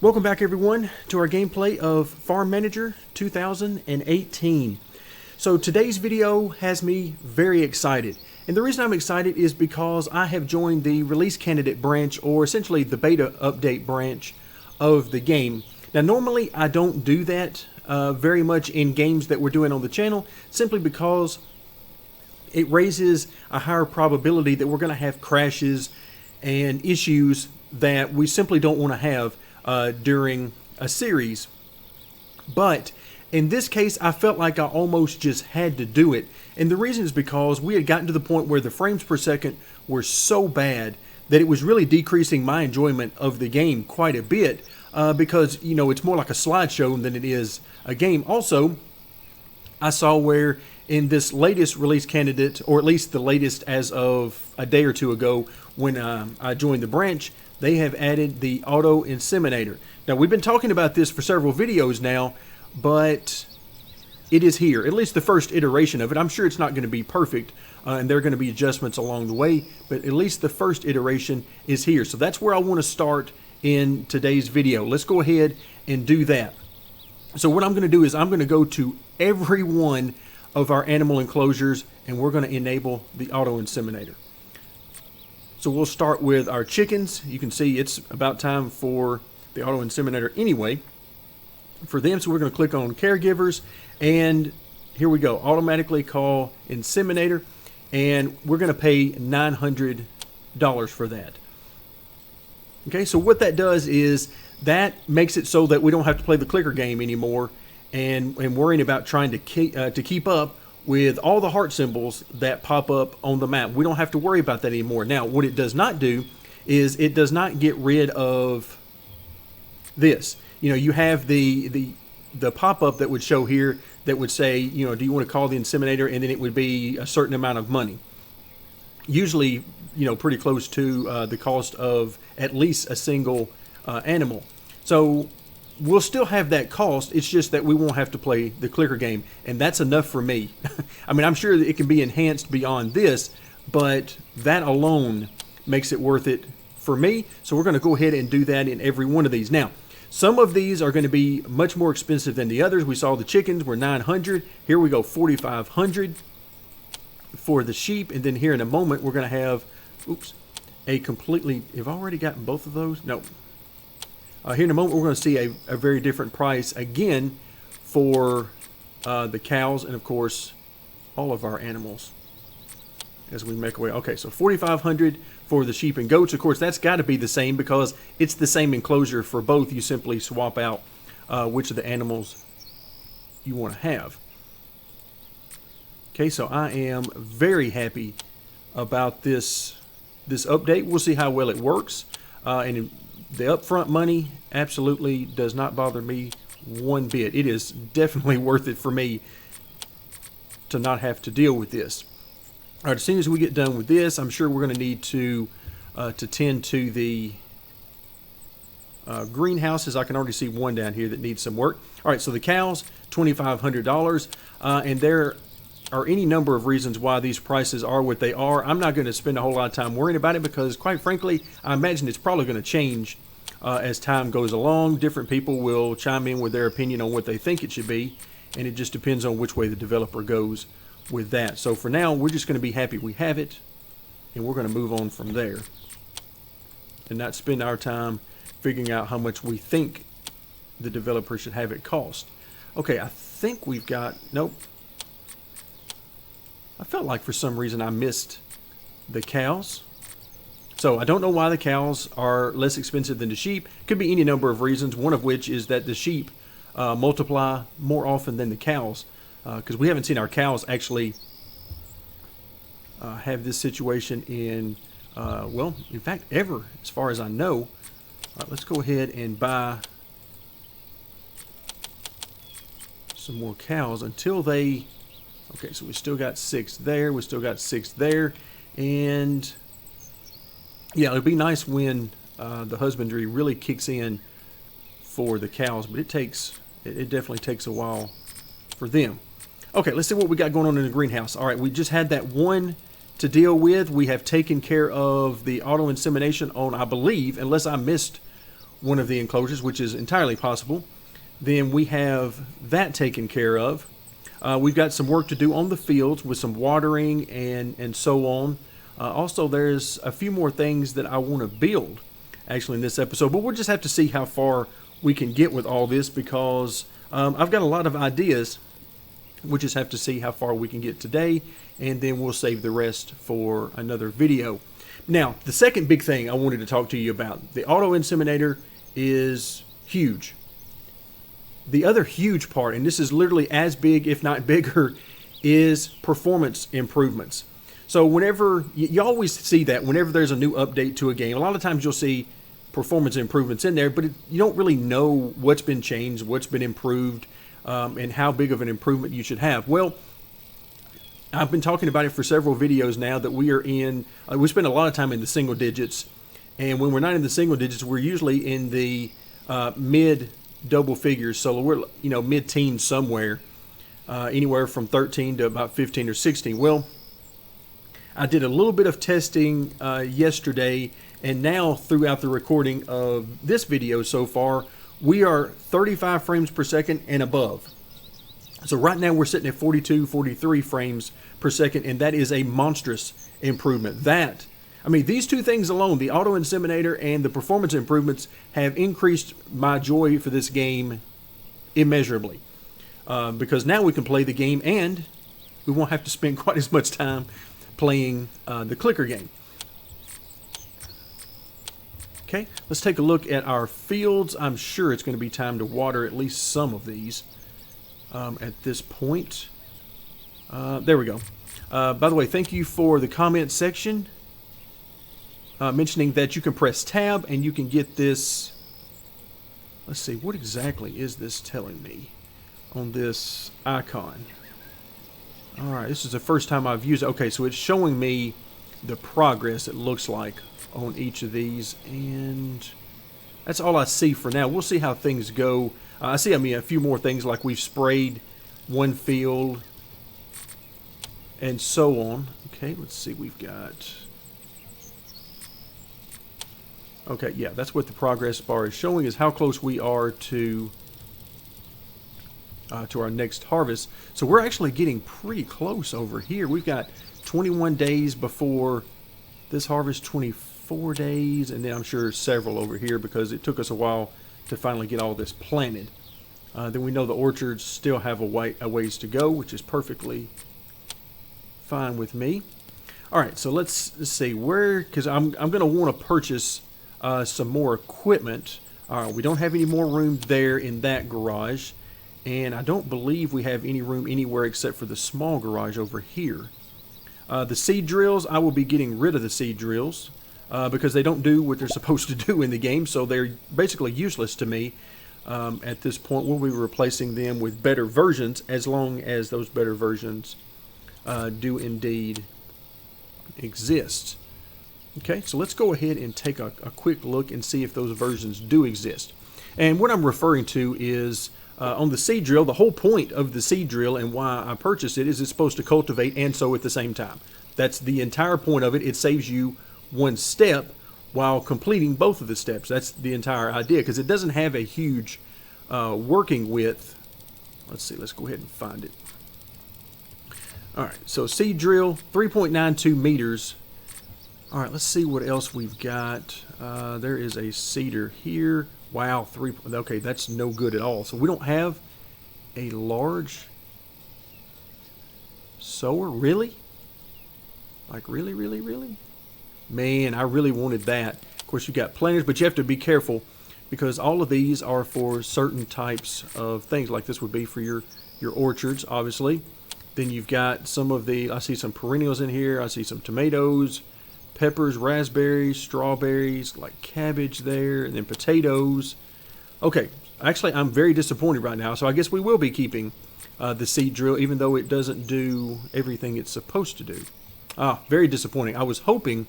Welcome back everyone to our gameplay of Farm Manager 2018. So today's video has me very excited. And the reason I'm excited is because I have joined the release candidate branch, or essentially the beta update branch of the game. Now normally I don't do that very much in games that we're doing on the channel, simply because it raises a higher probability that we're going to have crashes and issues that we simply don't want to have during a series. But in this case, I felt like I almost just had to do it. And the reason is because we had gotten to the point where the frames per second were so bad that it was really decreasing my enjoyment of the game quite a bit, because, you know, it's more like a slideshow than it is a game. Also, I saw where in this latest release candidate, or at least the latest as of a day or two ago when I joined the branch, they have added the auto inseminator. Now, we've been talking about this for several videos now, but it is here, at least the first iteration of it. I'm sure it's not going to be perfect, and there are going to be adjustments along the way, but at least the first iteration is here. So that's where I want to start in today's video. Let's go ahead and do that. So what I'm going to do is I'm going to go to every one of our animal enclosures, and we're going to enable the auto inseminator. So we'll start with our chickens. You can see it's about time for the auto inseminator anyway for them. So we're going to click on caregivers, and here we go. Automatically call inseminator, and we're going to pay $900 for that. Okay, so what that does is that makes it so that we don't have to play the clicker game anymore and worrying about trying to keep up with all the heart symbols that pop up on the map. We don't have to worry about that anymore. Now, what it does not do is it does not get rid of this. You know, you have the pop-up that would show here that would say, you know, do you want to call the inseminator, and then it would be a certain amount of money. Usually, you know, pretty close to the cost of at least a single animal. So we'll still have that cost. It's just that we won't have to play the clicker game, and that's enough for me. I mean, I'm sure that it can be enhanced beyond this, but that alone makes it worth it for me. So we're going to go ahead and do that in every one of these. Now, some of these are going to be much more expensive than the others. We saw the chickens were $900. Here we go, $4,500 for the sheep, and then here in a moment we're going to have, a completely. Have I already gotten both of those? No. Here in a moment, we're going to see a very different price again for the cows and, of course, all of our animals as we make our way. Okay, so $4,500 for the sheep and goats. Of course, that's got to be the same because it's the same enclosure for both. You simply swap out which of the animals you want to have. Okay, so I am very happy about this update. We'll see how well it works. And the upfront money absolutely does not bother me one bit. It is definitely worth it for me to not have to deal with this. All right, as soon as we get done with this, I'm sure we're going to need to tend to the greenhouses. I can already see one down here that needs some work. All right, so the cows, $2,500, and there are any number of reasons why these prices are what they are. I'm not going to spend a whole lot of time worrying about it because, quite frankly, I imagine it's probably going to change as time goes along. Different people will chime in with their opinion on what they think it should be, and it just depends on which way the developer goes with that. So for now, we're just going to be happy we have it, and we're going to move on from there and not spend our time figuring out how much we think the developer should have it cost. Okay, I think we've got, nope. I felt like for some reason I missed the cows. So I don't know why the cows are less expensive than the sheep. Could be any number of reasons, one of which is that the sheep multiply more often than the cows, because we haven't seen our cows actually have this situation in, well, in fact, ever, as far as I know. All right, let's go ahead and buy some more cows until they... Okay, so we still got 6 there. We still got 6 there. And yeah, it'd be nice when the husbandry really kicks in for the cows, but it definitely takes a while for them. Okay, let's see what we got going on in the greenhouse. All right, we just had that one to deal with. We have taken care of the auto insemination on, I believe, unless I missed one of the enclosures, which is entirely possible. Then we have that taken care of. We've got some work to do on the fields with some watering and so on. Also, there's a few more things that I want to build actually in this episode, but we'll just have to see how far we can get with all this because I've got a lot of ideas. We'll just have to see how far we can get today, and then we'll save the rest for another video. Now, the second big thing I wanted to talk to you about, the auto inseminator is huge. The other huge part, and this is literally as big, if not bigger, is performance improvements. So whenever, you always see that whenever there's a new update to a game, a lot of times you'll see performance improvements in there, but you don't really know what's been changed, what's been improved, and how big of an improvement you should have. Well, I've been talking about it for several videos now that we are in, we spend a lot of time in the single digits, and when we're not in the single digits, we're usually in the mid double figures, so we're mid-teens somewhere, anywhere from 13 to about 15 or 16. Well, I did a little bit of testing yesterday, and now throughout the recording of this video so far, we are 35 frames per second and above. So right now we're sitting at 42, 43 frames per second, and that is a monstrous improvement. These two things alone, the auto inseminator and the performance improvements, have increased my joy for this game immeasurably. Because now we can play the game and we won't have to spend quite as much time playing the clicker game. Okay, let's take a look at our fields. I'm sure it's going to be time to water at least some of these at this point. There we go. By the way, thank you for the comment section mentioning that you can press tab and you can get this. Let's see, what exactly is this telling me on this icon? Alright, this is the first time I've used it. Okay, so it's showing me the progress it looks like on each of these, and that's all I see for now. We'll see how things go. I see a few more things, like we've sprayed one field and so on. Okay, let's see, we've got... Okay, yeah, that's what the progress bar is showing, is how close we are to our next harvest. So we're actually getting pretty close over here. We've got 21 days before this harvest, 24 days, and then I'm sure several over here because it took us a while to finally get all this planted. Then we know the orchards still have a ways to go, which is perfectly fine with me. All right, so let's see where, because I'm going to want to purchase some more equipment. We don't have any more room there in that garage, and I don't believe we have any room anywhere except for the small garage over here. The seed drills, I will be getting rid of the seed drills because they don't do what they're supposed to do in the game, so they're basically useless to me. At this point, we'll be replacing them with better versions, as long as those better versions do indeed exist. Okay, so let's go ahead and take a quick look and see if those versions do exist. And what I'm referring to is on the seed drill, the whole point of the seed drill and why I purchased it is it's supposed to cultivate and sow at the same time. That's the entire point of it. It saves you one step while completing both of the steps. That's the entire idea, because it doesn't have a huge working width. Let's see, let's go ahead and find it. All right, so seed drill, 3.92 meters. All right, let's see what else we've got. There is a seeder here. Wow, okay, that's no good at all. So we don't have a large sower, really? Like really, really, really? Man, I really wanted that. Of course, you got planters, but you have to be careful because all of these are for certain types of things. Like this would be for your orchards, obviously. Then you've got some of the, I see some perennials in here. I see some tomatoes, peppers, raspberries, strawberries, like cabbage there, and then potatoes. Okay, actually, I'm very disappointed right now, so I guess we will be keeping the seed drill, even though it doesn't do everything it's supposed to do. Very disappointing. I was hoping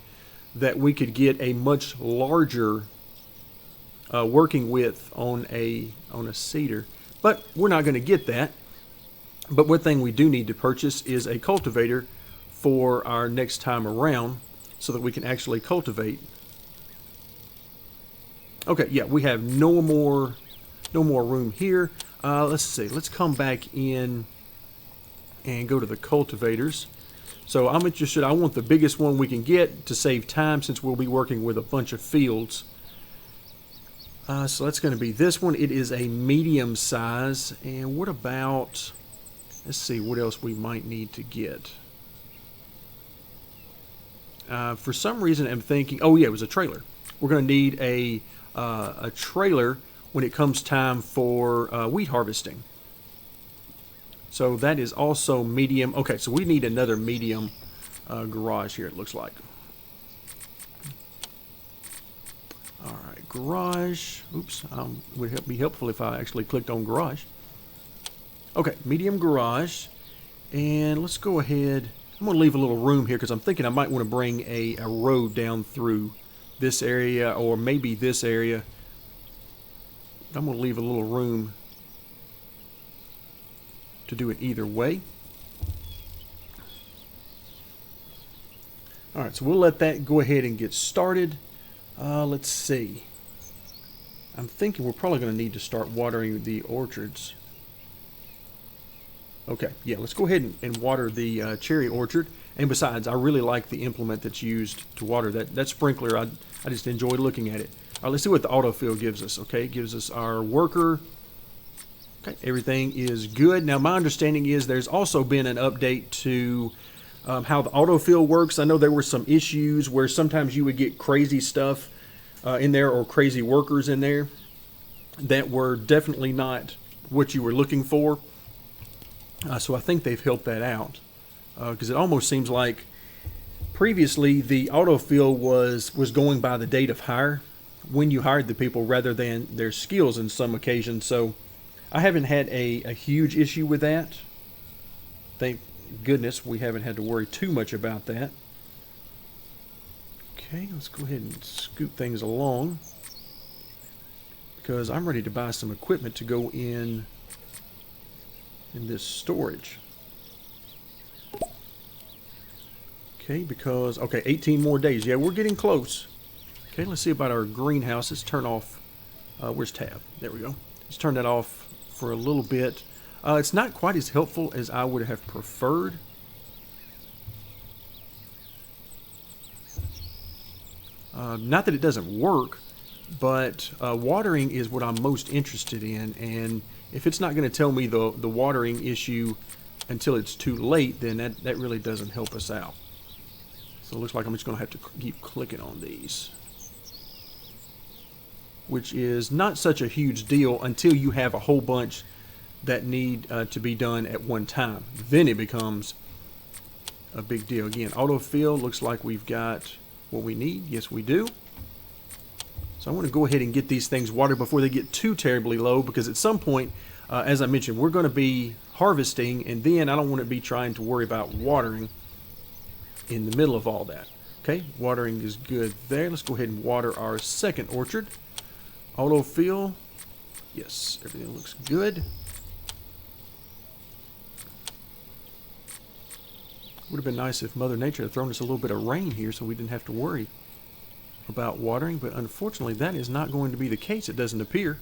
that we could get a much larger working width on a seeder, but we're not going to get that. But one thing we do need to purchase is a cultivator for our next time around, so that we can actually cultivate. Okay, yeah, we have no more room here. Let's see. Let's come back in and go to the cultivators. So I'm interested. I want the biggest one we can get to save time since we'll be working with a bunch of fields. So that's going to be this one. It is a medium size. And what about, let's see what else we might need to get. For some reason I'm thinking, oh yeah, it was a trailer. We're going to need a trailer when it comes time for wheat harvesting. So that is also medium. Okay, so we need another medium garage here, it looks like. All right, garage. Oops, would be helpful if I actually clicked on garage. Okay, medium garage. And let's go ahead. I'm going to leave a little room here because I'm thinking I might want to bring a road down through this area or maybe this area. I'm going to leave a little room to do it either way. All right, so we'll let that go ahead and get started. Let's see. I'm thinking we're probably going to need to start watering the orchards. Okay, yeah, let's go ahead and water the cherry orchard. And besides, I really like the implement that's used to water that sprinkler. I just enjoy looking at it. All right, let's see what the autofill gives us. Okay, it gives us our worker. Okay, everything is good. Now, my understanding is there's also been an update to how the autofill works. I know there were some issues where sometimes you would get crazy stuff in there or crazy workers in there that were definitely not what you were looking for. So I think they've helped that out because it almost seems like previously the autofill was going by the date of hire when you hired the people rather than their skills in some occasions. So I haven't had a huge issue with that. Thank goodness we haven't had to worry too much about that. Okay, let's go ahead and scoot things along because I'm ready to buy some equipment to go in this storage. Okay, because, okay, 18 more days. Yeah, we're getting close. Okay, let's see about our greenhouse. Let's turn off, where's tab? There we go. Let's turn that off for a little bit. It's not quite as helpful as I would have preferred. Not that it doesn't work, but watering is what I'm most interested in, and if it's not going to tell me the watering issue until it's too late, then that really doesn't help us out. So it looks like I'm just going to have to keep clicking on these, which is not such a huge deal until you have a whole bunch that need to be done at one time. Then it becomes a big deal. Again, autofill looks like we've got what we need. Yes, we do. So I want to go ahead and get these things watered before they get too terribly low, because at some point, as I mentioned, we're going to be harvesting, and then I don't want to be trying to worry about watering in the middle of all that. Okay, watering is good there. Let's go ahead and water our second orchard. Autofill. Yes, everything looks good. Would have been nice if Mother Nature had thrown us a little bit of rain here so we didn't have to worry about watering, but unfortunately that is not going to be the case, it doesn't appear.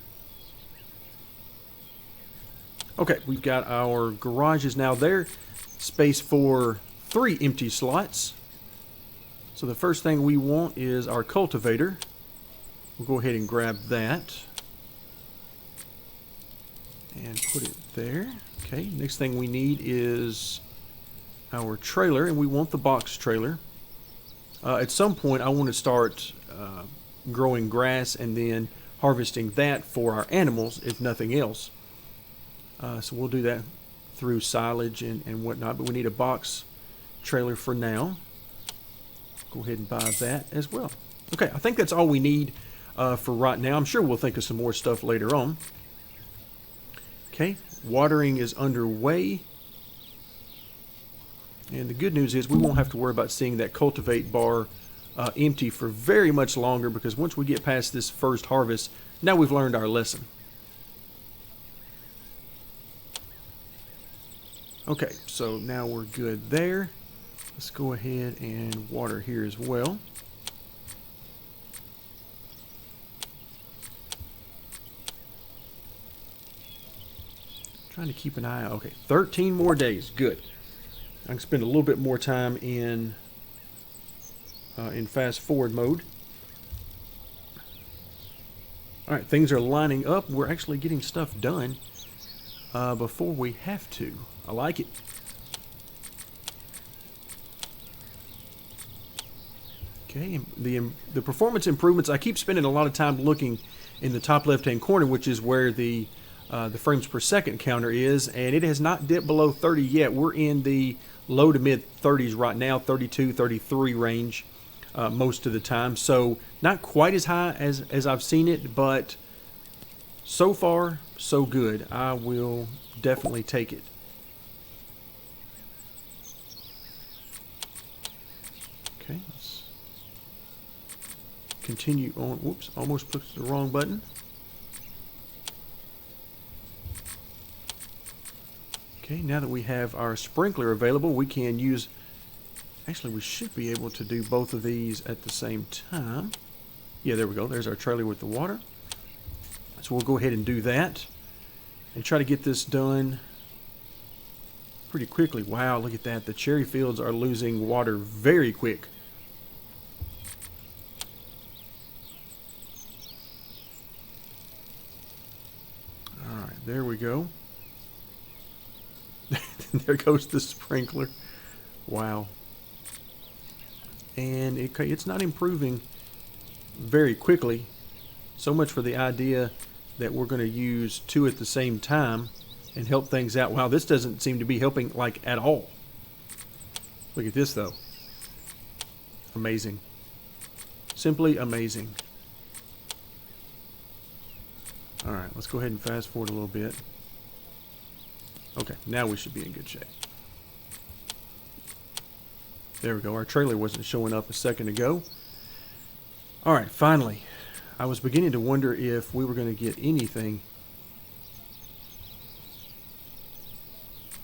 Okay, we've got our garages now there. Space for 3 empty slots. So the first thing we want is our cultivator. We'll go ahead and grab that and put it there. Okay, next thing we need is our trailer, and we want the box trailer. At some point I want to start growing grass and then harvesting that for our animals, if nothing else. So we'll do that through silage and whatnot, but we need a box trailer for now. Go ahead and buy that as well. Okay, I think that's all we need for right now. I'm sure we'll think of some more stuff later on. Okay, watering is underway. And the good news is we won't have to worry about seeing that cultivate bar empty for very much longer, because once we get past this first harvest, now we've learned our lesson. Okay, so now we're good there. Let's go ahead and water here as well. Trying to keep an eye out. Okay, 13 more days. Good. I can spend a little bit more time in fast forward mode. All right, things are lining up. We're actually getting stuff done before we have to. I like it. Okay, the performance improvements. I keep spending a lot of time looking in the top left-hand corner, which is where the frames per second counter is, and it has not dipped below 30 yet. We're in the low to mid 30s right now, 32, 33 range most of the time. So not quite as high as I've seen it, but so far so good. I will definitely take it. Okay, let's continue on. Whoops, almost pushed the wrong button. Okay, now that we have our sprinkler available, we can use, actually we should be able to do both of these at the same time. Yeah, there we go. There's our trailer with the water. So we'll go ahead and do that and try to get this done pretty quickly. Wow, look at that. The cherry fields are losing water very quick. All right, there we go. There goes the sprinkler. Wow. And it's not improving very quickly. So much for the idea that we're going to use two at the same time and help things out. Wow, this doesn't seem to be helping like at all. Look at this though. Amazing. Simply amazing. All right, let's go ahead and fast forward a little bit. Okay, now we should be in good shape. There we go. Our trailer wasn't showing up a second ago. All right, finally. I was beginning to wonder if we were going to get anything.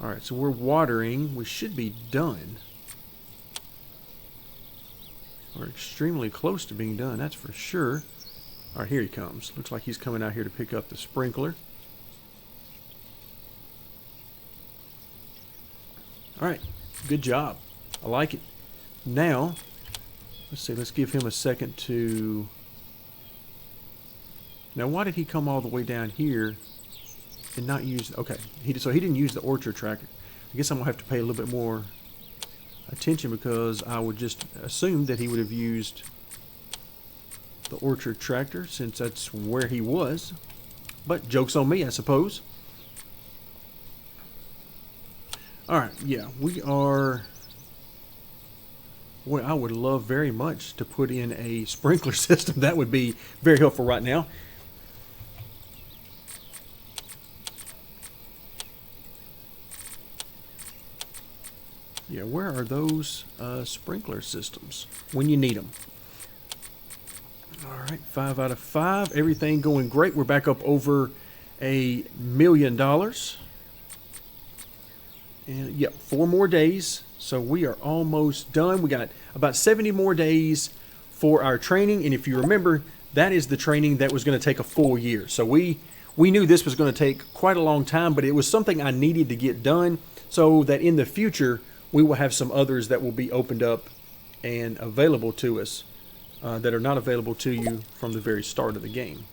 All right, so we're watering. We should be done. We're extremely close to being done, that's for sure. All right, here he comes. Looks like he's coming out here to pick up the sprinkler. All right, good job. I like it. Now, let's see, let's give him a second to... Now, why did he come all the way down here and not use... Okay, so he didn't use the orchard tractor. I guess I'm going to have to pay a little bit more attention because I would just assume that he would have used the orchard tractor since that's where he was. But joke's on me, I suppose. All right, yeah, we are... Boy, I would love very much to put in a sprinkler system. That would be very helpful right now. Yeah, where are those sprinkler systems when you need them? All right, 5 out of 5. Everything going great. We're back up over $1 million. And yeah, 4 more days. So we are almost done. We got about 70 more days for our training. And if you remember, that is the training that was going to take a full year. So we knew this was going to take quite a long time, but it was something I needed to get done so that in the future, we will have some others that will be opened up and available to us that are not available to you from the very start of the game.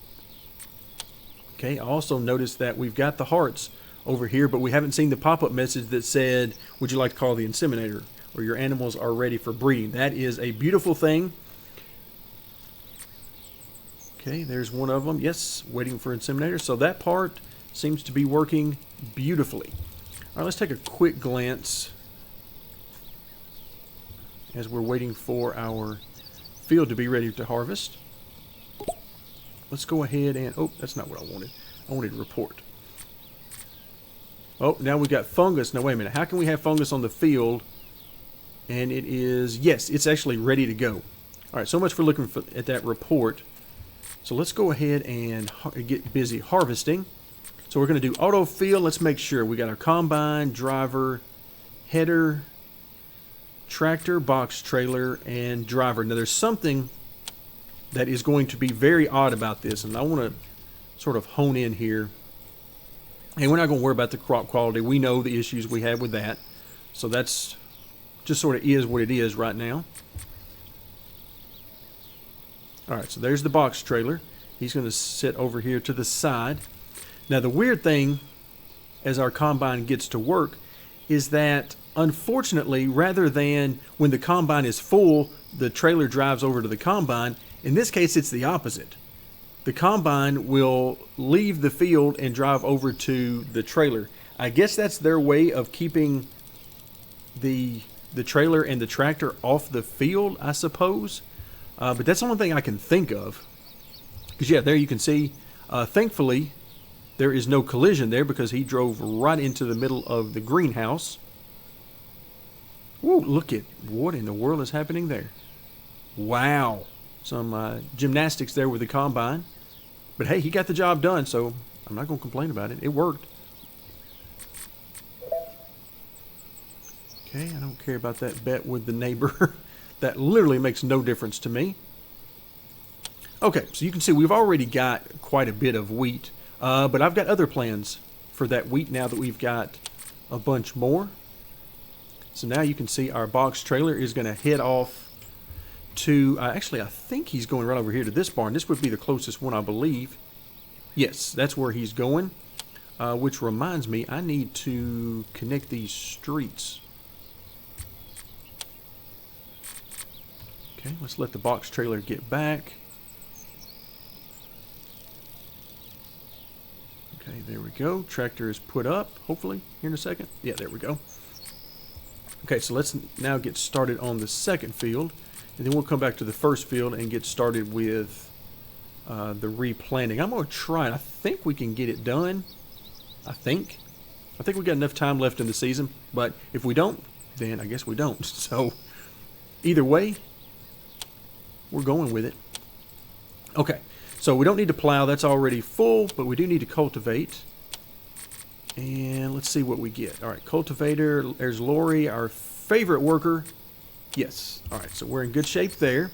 Okay, I also noticed that we've got the hearts over here, but we haven't seen the pop-up message that said, would you like to call the inseminator, or your animals are ready for breeding. That is a beautiful thing. Okay, there's one of them. Yes, waiting for inseminator. So that part seems to be working beautifully. All right, let's take a quick glance as we're waiting for our field to be ready to harvest. Let's go ahead and, oh, that's not what I wanted. I wanted to report. Oh, now we've got fungus. Now, wait a minute. How can we have fungus on the field? And it is, yes, it's actually ready to go. All right, so much for looking at that report. So let's go ahead and get busy harvesting. So we're going to do auto field. Let's make sure we got our combine, driver, header, tractor, box trailer, and driver. Now, there's something that is going to be very odd about this, and I want to sort of hone in here. And we're not going to worry about the crop quality. We know the issues we have with that. So that's just sort of is what it is right now. All right, so there's the box trailer. He's going to sit over here to the side. Now the weird thing as our combine gets to work is that unfortunately, rather than when the combine is full, the trailer drives over to the combine, in this case it's the opposite. The combine will leave the field and drive over to the trailer. I guess that's their way of keeping the trailer and the tractor off the field, I suppose. But that's the only thing I can think of. Because yeah, there you can see, thankfully, there is no collision there because he drove right into the middle of the greenhouse. Whoa, look at what in the world is happening there. Wow. Some gymnastics there with the combine. But hey, he got the job done, so I'm not going to complain about it. It worked. Okay, I don't care about that bet with the neighbor. That literally makes no difference to me. Okay, so you can see we've already got quite a bit of wheat. But I've got other plans for that wheat now that we've got a bunch more. So now you can see our box trailer is going to head off to, actually I think he's going right over here to this barn. This would be the closest one, I believe. Yes, that's where he's going. Which reminds me, I need to connect these streets. Okay, let's let the box trailer get back. Okay, there we go. Tractor is put up, hopefully, here in a second. Yeah, there we go. Okay, so let's now get started on the second field. And then we'll come back to the first field and get started with the replanting. I'm going to try it. I think we can get it done. I think we got enough time left in the season. But if we don't, then I guess we don't. So either way, we're going with it. Okay, so we don't need to plow. That's already full, but we do need to cultivate. And let's see what we get. All right, cultivator. There's Lori, our favorite worker. Yes. All right, so we're in good shape there.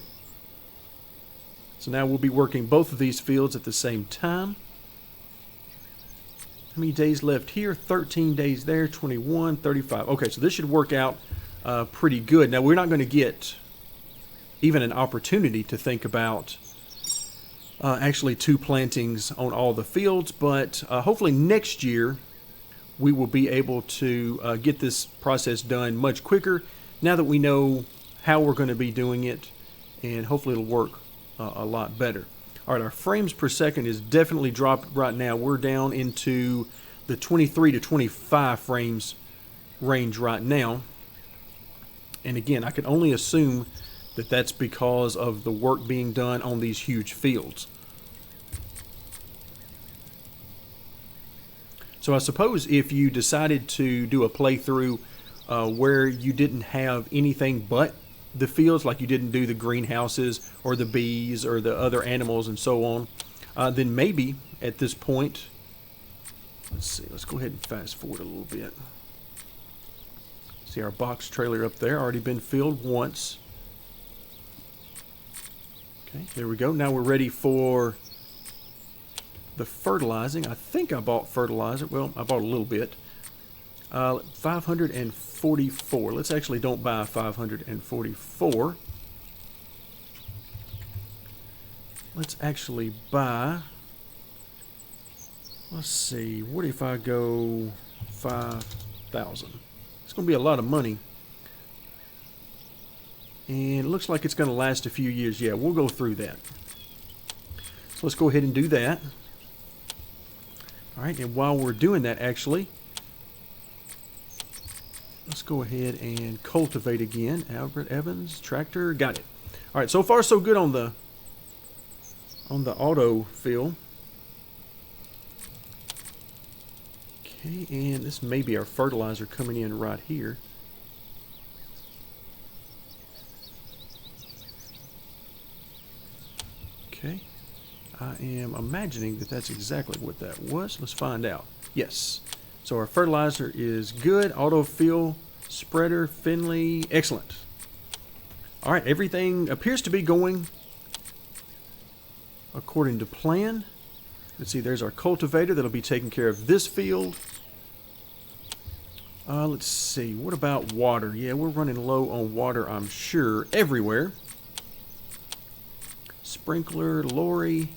So now we'll be working both of these fields at the same time. How many days left here? 13 days there, 21, 35. Okay, so this should work out pretty good. Now, we're not going to get even an opportunity to think about actually 2 plantings on all the fields, but hopefully next year we will be able to get this process done much quicker now that we know how we're going to be doing it, and hopefully it'll work a lot better. All right, our frames per second is definitely dropped right now. We're down into the 23 to 25 frames range right now. And again, I can only assume that that's because of the work being done on these huge fields. So I suppose if you decided to do a playthrough where you didn't have anything but the fields, like you didn't do the greenhouses or the bees or the other animals and so on, then maybe at this point, let's see, let's go ahead and fast forward a little bit. See our box trailer up there, already been filled once. Okay, there we go. Now we're ready for the fertilizing. I think I bought fertilizer. Well, I bought a little bit. 544. Let's actually don't buy 544. Let's actually buy, let's see, what if I go 5,000? It's going to be a lot of money. And it looks like it's going to last a few years. Yeah, we'll go through that. So let's go ahead and do that. All right, and while we're doing that, actually, let's go ahead and cultivate again. Albert Evans, tractor, got it. All right, so far so good on the auto fill. Okay, and this may be our fertilizer coming in right here. Okay, I am imagining that that's exactly what that was. Let's find out. Yes. So our fertilizer is good. Autofill, spreader, Finley, excellent. All right, everything appears to be going according to plan. Let's see, there's our cultivator that'll be taking care of this field. Let's see, what about water? Yeah, we're running low on water, I'm sure, everywhere. Sprinkler, Lori.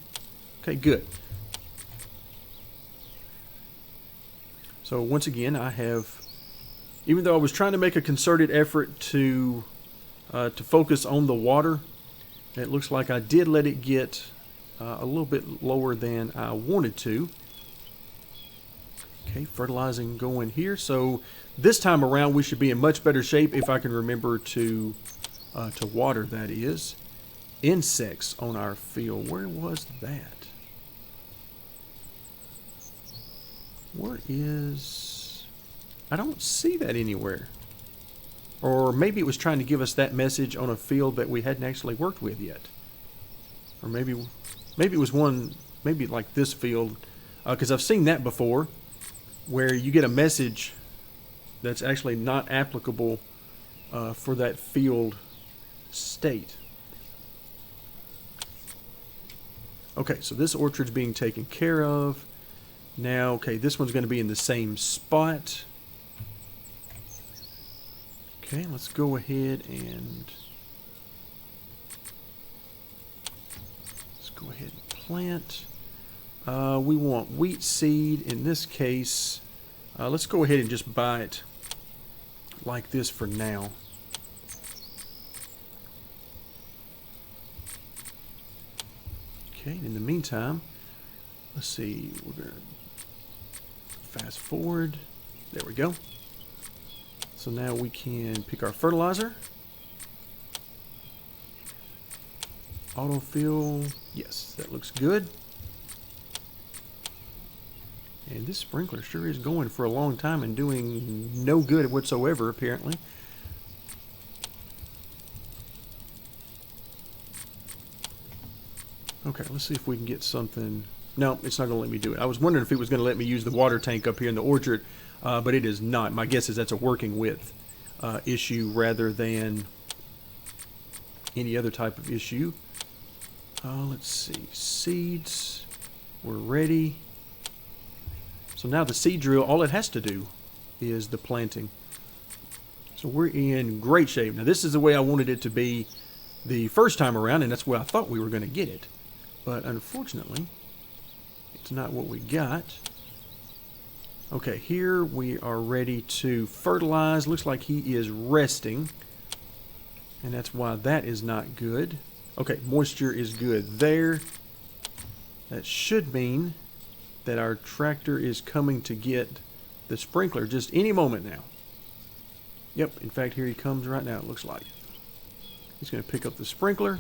Okay, good. So once again, I have, even though I was trying to make a concerted effort to focus on the water, it looks like I did let it get a little bit lower than I wanted to. Okay, fertilizing going here. So this time around, we should be in much better shape if I can remember to water, that is. Insects on our field. Where was that? Where is... I don't see that anywhere. Or maybe it was trying to give us that message on a field that we hadn't actually worked with yet. Or maybe it was one, maybe like this field, because I've seen that before, where you get a message that's actually not applicable for that field state. Okay, so this orchard's being taken care of. Now, okay, this one's going to be in the same spot. Okay, let's go ahead and plant. We want wheat seed. In this case, let's go ahead and just buy it like this for now. Okay, in the meantime, let's see, we're going to fast forward. There we go. So now we can pick our fertilizer. Autofill, yes, that looks good. And this sprinkler sure is going for a long time and doing no good whatsoever, apparently. Okay, let's see if we can get something. No, it's not going to let me do it. I was wondering if it was going to let me use the water tank up here in the orchard, but it is not. My guess is that's a working width issue rather than any other type of issue. Let's see, seeds, we're ready. So now the seed drill, all it has to do is the planting. So we're in great shape. Now this is the way I wanted it to be the first time around, and that's where I thought we were going to get it. But unfortunately, it's not what we got. Okay, here we are ready to fertilize. Looks like he is resting, and that's why that is not good. Okay, moisture is good there. That should mean that our tractor is coming to get the sprinkler just any moment now. Yep, in fact, here he comes right now, it looks like. He's going to pick up the sprinkler.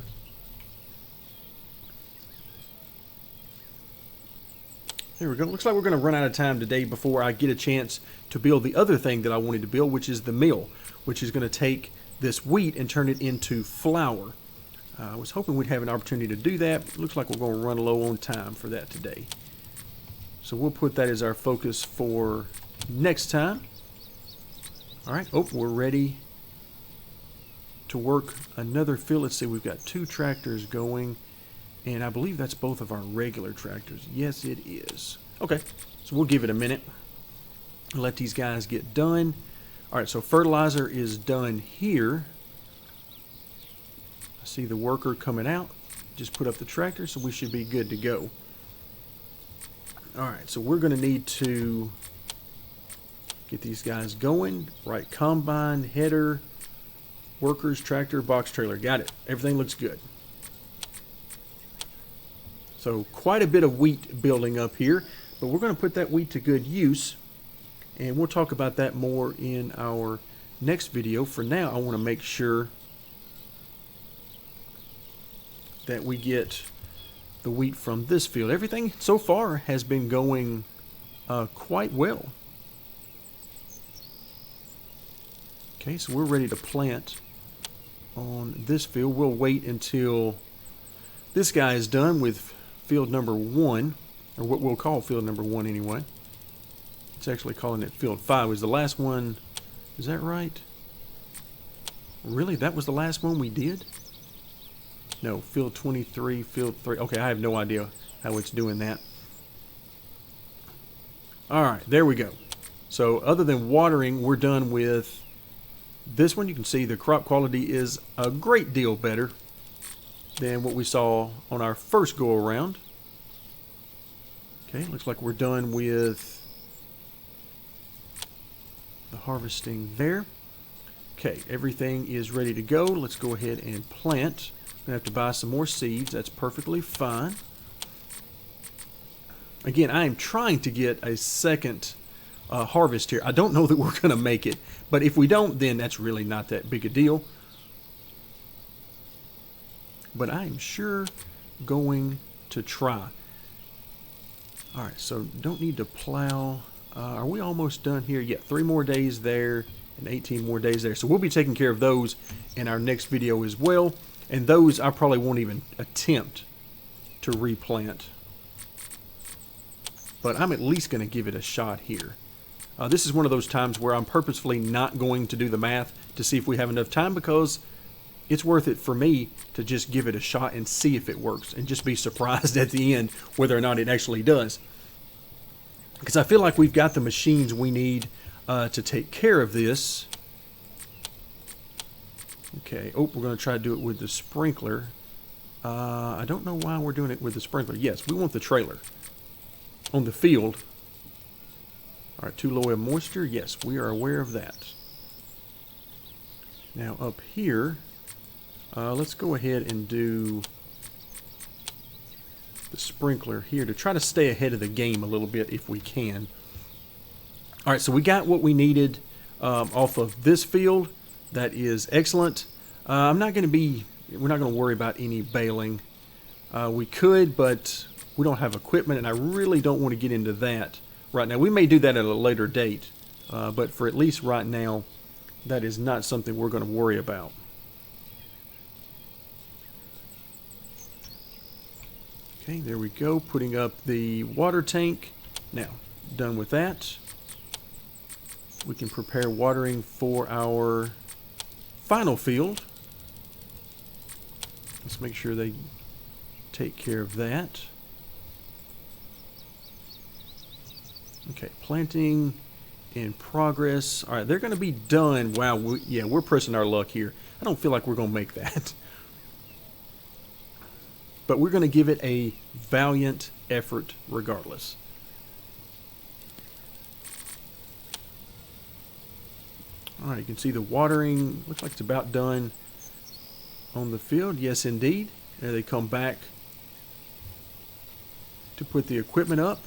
There we go. Looks like we're going to run out of time today before I get a chance to build the other thing that I wanted to build, which is the mill, which is going to take this wheat and turn it into flour. I was hoping we'd have an opportunity to do that. Looks like we're going to run low on time for that today. So we'll put that as our focus for next time. All right. Oh, we're ready to work another field. Let's see, we've got 2 tractors going, and I believe that's both of our regular tractors. Yes, it is. Okay, so we'll give it a minute. Let these guys get done. All right, so fertilizer is done here. I see the worker coming out. Just put up the tractor, so we should be good to go. All right, so we're going to need to get these guys going. Right, combine, header, workers, tractor, box trailer. Got it. Everything looks good. So quite a bit of wheat building up here, but we're going to put that wheat to good use, and we'll talk about that more in our next video. For now, I want to make sure that we get the wheat from this field. Everything so far has been going quite well. Okay, so we're ready to plant on this field. We'll wait until this guy is done with field number 1, or what we'll call field number 1 anyway. It's actually calling it field 5. Was the last one, is that right? Really? That was the last one we did? No, field 23, field 3. Okay, I have no idea how it's doing that. All right, there we go. So other than watering, we're done with this one. You can see the crop quality is a great deal better than what we saw on our first go around. Okay, looks like we're done with the harvesting there. Okay, everything is ready to go. Let's go ahead and plant. I'm gonna have to buy some more seeds. That's perfectly fine. Again, I am trying to get a second harvest here. I don't know that we're gonna make it, but if we don't, then that's really not that big a deal. But I am sure going to try. All right, so don't need to plow. Are we almost done here? Yeah, 3 more days there and 18 more days there. So we'll be taking care of those in our next video as well. And those I probably won't even attempt to replant. But I'm at least going to give it a shot here. This is one of those times where I'm purposefully not going to do the math to see if we have enough time, because it's worth it for me to just give it a shot and see if it works and just be surprised at the end whether or not it actually does. Because I feel like we've got the machines we need to take care of this. Okay, oh, we're going to try to do it with the sprinkler. I don't know why we're doing it with the sprinkler. Yes, we want the trailer on the field. All right, too low in moisture. Yes, we are aware of that. Now up here, let's go ahead and do the sprinkler here to try to stay ahead of the game a little bit if we can. All right, so we got what we needed off of this field. That is excellent. We're not going to worry about any baling. We could, but we don't have equipment, and I really don't want to get into that right now. We may do that at a later date, but for at least right now, that is not something we're going to worry about. Okay, there we go, putting up the water tank. Now, done with that, we can prepare watering for our final field. Let's make sure they take care of that. Okay, planting in progress. All right, they're going to be done. Wow, we're pressing our luck here. I don't feel like we're going to make that. But we're going to give it a valiant effort regardless. All right, you can see the watering. Looks like it's about done on the field. Yes, indeed. There they come back to put the equipment up.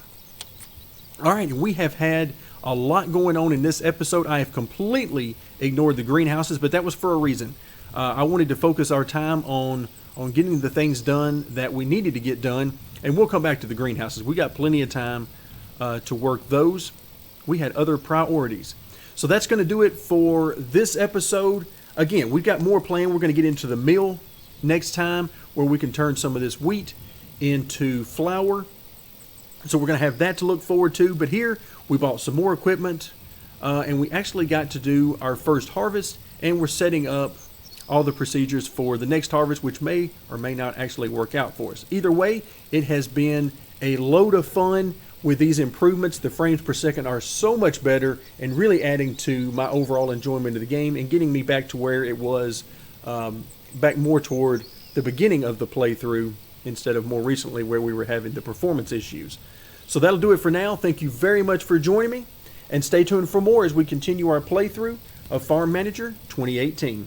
All right, we have had a lot going on in this episode. I have completely ignored the greenhouses, but that was for a reason. I wanted to focus our time on getting the things done that we needed to get done, and we'll come back to the greenhouses. We got plenty of time to work those. We had other priorities. So that's going to do it for this episode. Again, we've got more planned. We're going to get into the mill next time, where we can turn some of this wheat into flour. So we're going to have that to look forward to. But here, we bought some more equipment, and we actually got to do our first harvest, and we're setting up all the procedures for the next harvest, which may or may not actually work out for us. Either way, it has been a load of fun with these improvements. The frames per second are so much better, and really adding to my overall enjoyment of the game and getting me back to where it was, back more toward the beginning of the playthrough instead of more recently where we were having the performance issues. So that'll do it for now. Thank you very much for joining me, and stay tuned for more as we continue our playthrough of Farm Manager 2018.